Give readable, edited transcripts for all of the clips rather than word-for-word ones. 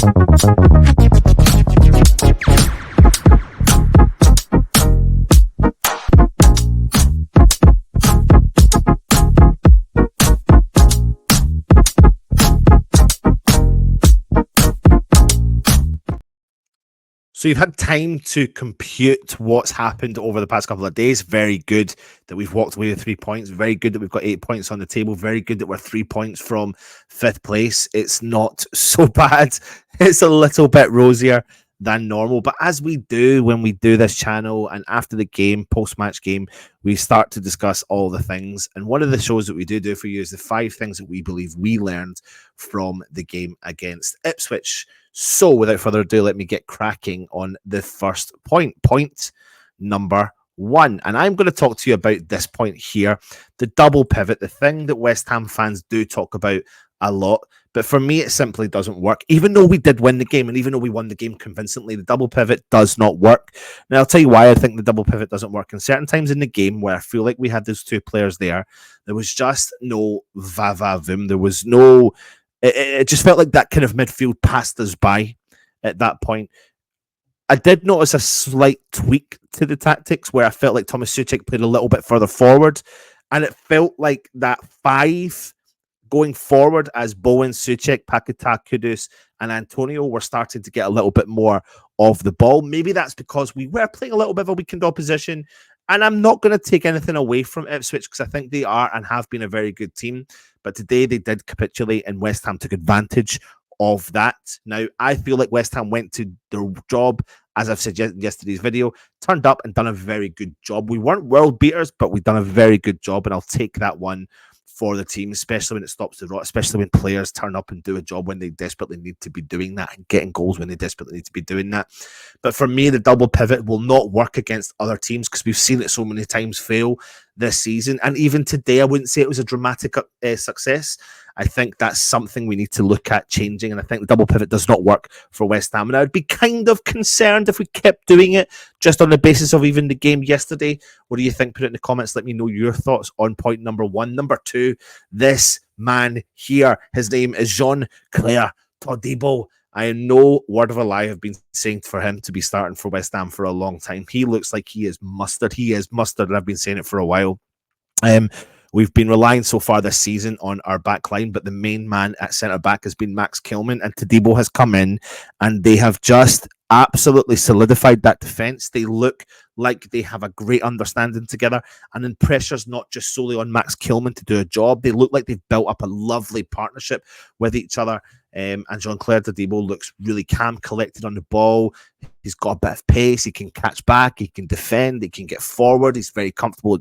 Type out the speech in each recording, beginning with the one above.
So you've had time to compute what's happened over the past couple of days. Very good that we've walked away with 3 points. Very good that we've got 8 points on the table. Very good that we're 3 points from fifth place. It's not so bad. It's a little bit rosier than normal. But as we do when we do this channel and after the game, post-match game, we start to discuss all the things. And one of the shows that we do for you is the 5 things that we believe we learned from the game against Ipswich. So without further ado, let me get cracking on the first point. Point number 1. And I'm going to talk to you about this point here, the double pivot, the thing that West Ham fans do talk about a lot. But for me, it simply doesn't work. Even though we did win the game and even though we won the game convincingly, the double pivot does not work. Now, I'll tell you why I think the double pivot doesn't work. In certain times in the game where I feel like we had those 2 players there was just no va-va-voom. There was no... It just felt like that kind of midfield passed us by at that point. I did notice a slight tweak to the tactics where I felt like Thomas Souček played a little bit further forward, and it felt like that 5 going forward as Bowen, Souček, Paquetá, Kudus, and Antonio were starting to get a little bit more of the ball. Maybe that's because we were playing a little bit of a weakened opposition. And I'm not going to take anything away from Ipswich because I think they are and have been a very good team. But today they did capitulate and West Ham took advantage of that. Now, I feel like West Ham went to their job, as I've said in yesterday's video, turned up and done a very good job. We weren't world beaters, but we've done a very good job. And I'll take that one for the team, especially when it stops the rot, especially when players turn up and do a job when they desperately need to be doing that and getting goals when they desperately need to be doing that. But for me, the double pivot will not work against other teams because we've seen it so many times fail this season. And even today, I wouldn't say it was a dramatic success. I think that's something we need to look at changing. And I think the double pivot does not work for West Ham. And I would be kind of concerned if we kept doing it just on the basis of even the game yesterday. What do you think? Put it in the comments. Let me know your thoughts on point number 1. Number 2, this man here, his name is Jean-Claire Todibo. I am no word of a lie. I've been saying for him to be starting for West Ham for a long time. He looks like he is mustard. He is mustard, and I've been saying it for a while. We've been relying so far this season on our back line, but the main man at centre-back has been Max Kilman, and Todibo has come in, and they have just absolutely solidified that defence. They look like they have a great understanding together, and then pressure's not just solely on Max Kilman to do a job. They look like they've built up a lovely partnership with each other, and Jean-Claire Todibo looks really calm, collected on the ball. He's got a bit of pace. He can catch back. He can defend. He can get forward. He's very comfortable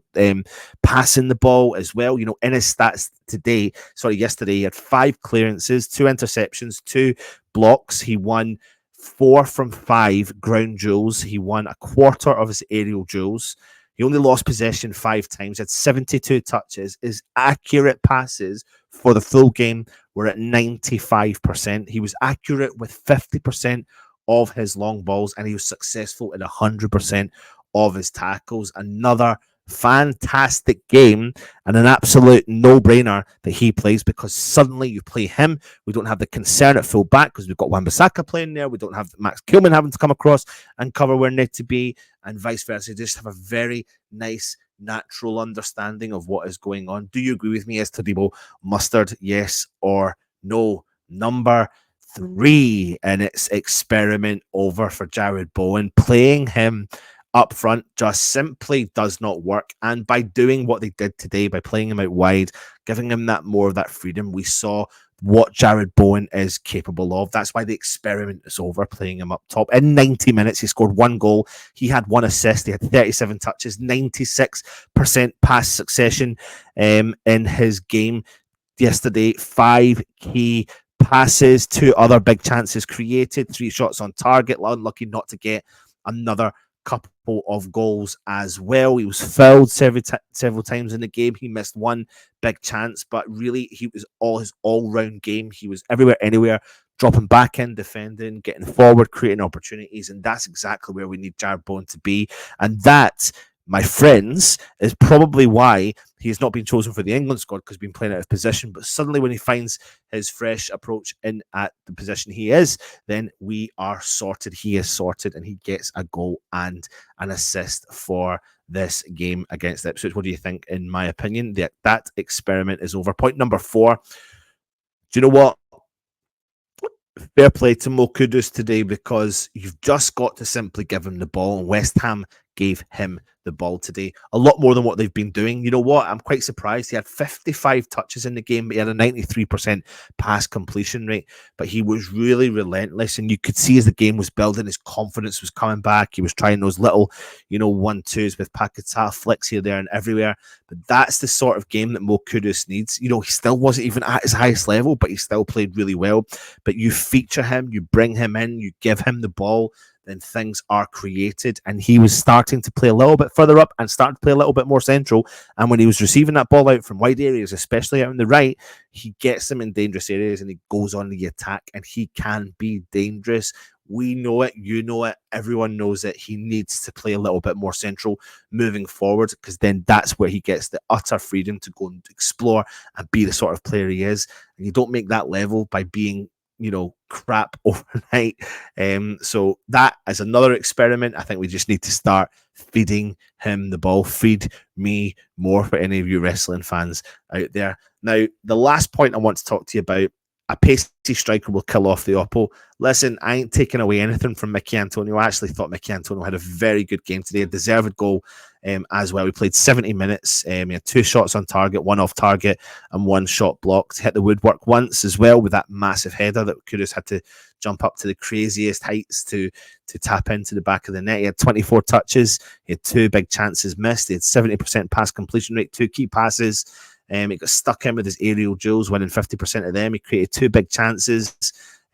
passing the ball as well. You know, in his stats yesterday, he had 5 clearances, 2 interceptions, 2 blocks. He won 4 from 5 ground duels. He won a quarter of his aerial duels. He only lost possession 5 times, had 72 touches. His accurate passes for the full game were at 95%. He was accurate with 50% of his long balls, and he was successful in 100% of his tackles. Another fantastic game and an absolute no-brainer that he plays, because suddenly you play him. We don't have the concern at full back because we've got Wan-Bissaka playing there. We don't have Max Kilman having to come across and cover where need to be, and vice versa. Just have a very nice, natural understanding of what is going on. Do you agree with me? Is Todibo mustard? Yes or no? Number 3, and it's experiment over for Jared Bowen. Playing him up front just simply does not work. And by doing what they did today, by playing him out wide, giving him that more of that freedom, we saw what Jared Bowen is capable of. That's why the experiment is over, playing him up top. In 90 minutes, he scored 1 goal. He had 1 assist. He had 37 touches, 96% pass succession in his game yesterday. 5 key passes, 2 other big chances created, 3 shots on target, unlucky not to get another couple of goals as well. He was fouled several times in the game. He missed 1 big chance, but really he was his all-round game. He was everywhere, anywhere, dropping back in, defending, getting forward, creating opportunities, and that's exactly where we need Jared Bowen to be. And that, my friends, is probably why He has not been chosen for the England squad because he's been playing out of position. But suddenly, when he finds his fresh approach in at the position he is, then we are sorted. He is sorted, and he gets a goal and an assist for this game against Ipswich. What do you think? In my opinion, that experiment is over. Point number 4. Do you know what? Fair play to Mo Kudus today, because you've just got to simply give him the ball. And West Ham gave him the ball today. A lot more than what they've been doing. You know what? I'm quite surprised. He had 55 touches in the game, but he had a 93% pass completion rate. But he was really relentless, and you could see as the game was building, his confidence was coming back. He was trying those little, 1-2s with Paquetá, flicks here, there, and everywhere. But that's the sort of game that Mo Kudus needs. He still wasn't even at his highest level, but he still played really well. But you feature him, you bring him in, you give him the ball, then things are created. And he was starting to play a little bit further up and starting to play a little bit more central. And when he was receiving that ball out from wide areas, especially out on the right, he gets them in dangerous areas and he goes on the attack, and he can be dangerous. We know it, you know it, everyone knows it. He needs to play a little bit more central moving forward, because then that's where he gets the utter freedom to go and explore and be the sort of player he is. And you don't make that level by being crap overnight. So that is another experiment. I think we just need to start feeding him the ball. Feed me more, for any of you wrestling fans out there. Now, the last point I want to talk to you about: a pacey striker will kill off the Oppo. Listen, I ain't taking away anything from Mickey Antonio. I actually thought Mickey Antonio had a very good game today, a deserved goal as well. We played 70 minutes. He had 2 shots on target, 1 off target, and 1 shot blocked. Hit the woodwork once as well with that massive header that Kudus had to jump up to the craziest heights to tap into the back of the net. He had 24 touches. He had 2 big chances missed. He had 70% pass completion rate, 2 key passes. He got stuck in with his aerial duels, winning 50% of them. He created 2 big chances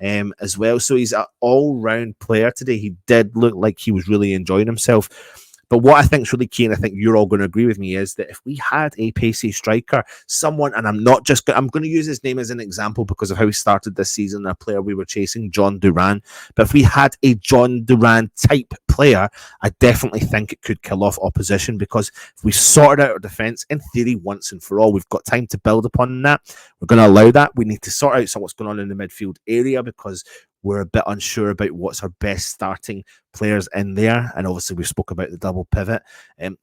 as well. So he's an all-round player today. He did look like he was really enjoying himself. But what I think is really key, and I think you're all going to agree with me, is that if we had a pacey striker, someone, and I'm going to use his name as an example because of how he started this season, a player we were chasing, John Duran. But if we had a John Duran type player, I definitely think it could kill off opposition, because if we sorted out our defence, in theory, once and for all, we've got time to build upon that. We're going to allow that. We need to sort out what's going on in the midfield area, because we're a bit unsure about what's our best starting players in there. And obviously we spoke about the double pivot.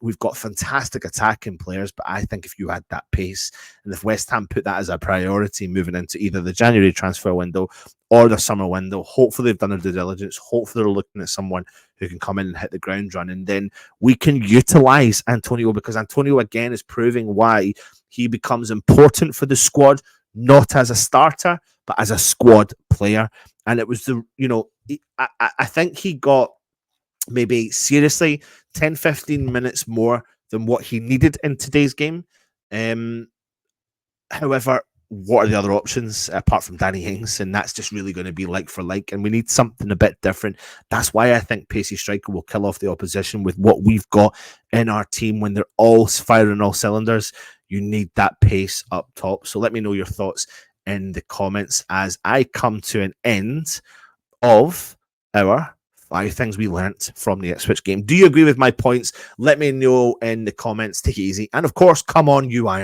We've got fantastic attacking players, but I think if you had that pace, and if West Ham put that as a priority moving into either the January transfer window or the summer window, hopefully they've done their due diligence. Hopefully they're looking at someone who can come in and hit the ground running. Then we can utilize Antonio, because Antonio, again, is proving why he becomes important for the squad, not as a starter, but as a squad player. And it was I think he got maybe seriously 10, 15 minutes more than what he needed in today's game. However, what are the other options apart from Danny Ings? And that's just really going to be like for like. And we need something a bit different. That's why I think pacey striker will kill off the opposition with what we've got in our team. When they're all firing all cylinders, you need that pace up top. So let me know your thoughts in the comments as I come to an end of our 5 things we learnt from the Ipswich game. Do you agree with my points? Let me know in the comments. Take it easy. And of course, come on, you Iron.